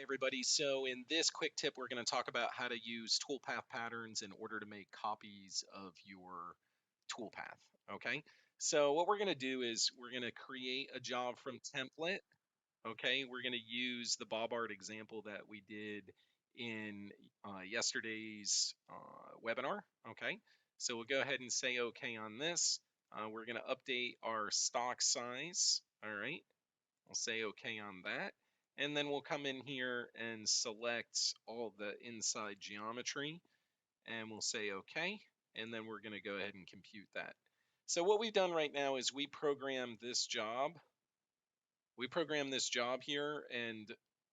everybody. So in this quick tip, we're going to talk about how to use toolpath patterns in order to make copies of your toolpath. Okay. So what we're going to do is we're going to create a job from template. Okay. We're going to use the Bob art example that we did in yesterday's webinar. Okay. So we'll go ahead and say okay on this. We're going to update our stock size. All right. We'll say okay on that. And then we'll come in here and select all the inside geometry and we'll say okay. And then we're going to go ahead and compute that. So what we've done right now is we programmed this job. We programmed this job here, and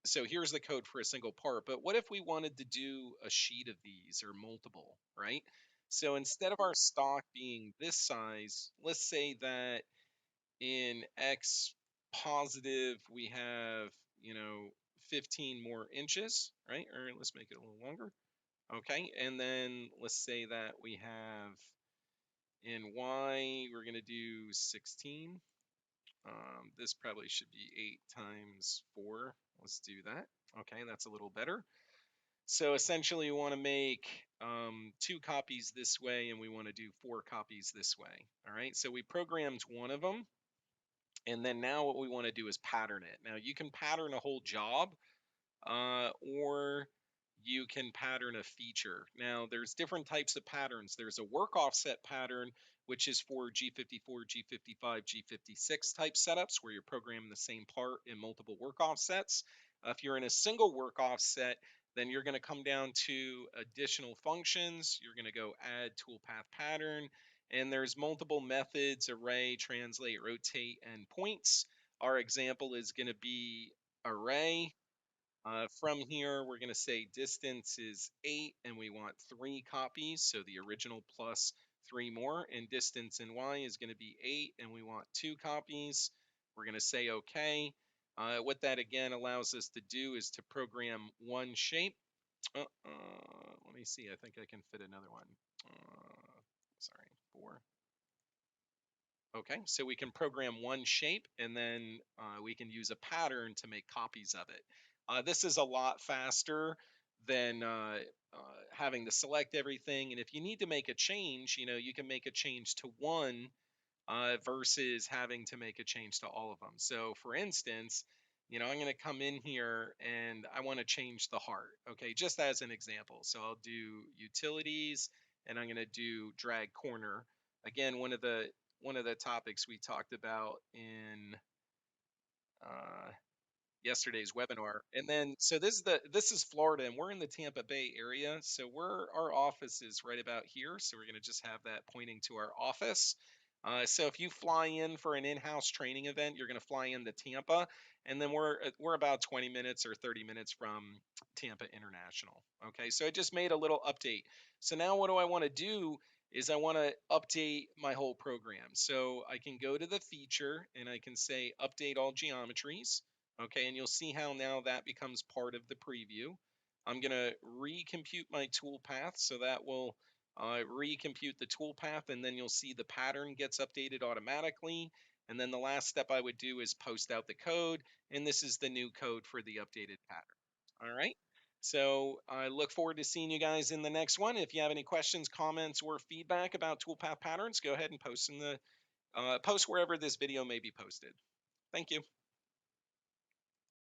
so here's the code for a single part. But what if we wanted to do a sheet of these or multiple, right? So instead of our stock being this size, let's say that in X positive, we have, 15 more inches, right? Or let's make it a little longer. Okay. And then let's say that we have in Y, we're going to do 16. This probably should be 8 times 4. Let's do that. Okay. That's a little better. So essentially, we want to make 2 copies this way, and we want to do 4 copies this way. All right. So we programmed one of them. And then now what we want to do is pattern it. Now you can pattern a whole job, or you can pattern a feature. Now there's different types of patterns. There's a work offset pattern, which is for G54, G55, G56 type setups where you're programming the same part in multiple work offsets. If you're in a single work offset, then you're going to come down to additional functions. You're going to go add toolpath pattern, and there's multiple methods: array, translate, rotate, and points. Our example is going to be array. From here, we're going to say distance is 8, and we want 3 copies, so the original plus 3 more. And distance in Y is going to be 8, and we want 2 copies. We're going to say OK. What that again allows us to do is to program one shape. Let me see. I think I can fit another one. Sorry, 4. Okay, so we can program one shape, and then we can use a pattern to make copies of it. This is a lot faster than having to select everything. And if you need to make a change, you can make a change to one versus having to make a change to all of them. So for instance, I'm going to come in here and I want to change the heart. Okay, just as an example. So I'll do utilities, and I'm going to do drag corner. Again, one of the topics we talked about in yesterday's webinar. And then so this is Florida, and we're in the Tampa Bay area. So our office is right about here. So we're going to just have that pointing to our office. So if you fly in for an in-house training event, you're going to fly into Tampa, and then we're about 20 minutes or 30 minutes from Tampa International. Okay, so I just made a little update. So now what do I want to do is I want to update my whole program. So I can go to the feature and I can say update all geometries. Okay, and you'll see how now that becomes part of the preview. I'm going to recompute my toolpath, so that will recompute the toolpath, and then you'll see the pattern gets updated automatically. And then the last step I would do is post out the code, and this is the new code for the updated pattern. All right. So I look forward to seeing you guys in the next one. If you have any questions, comments, or feedback about toolpath patterns, go ahead and post in the post wherever this video may be posted. Thank you.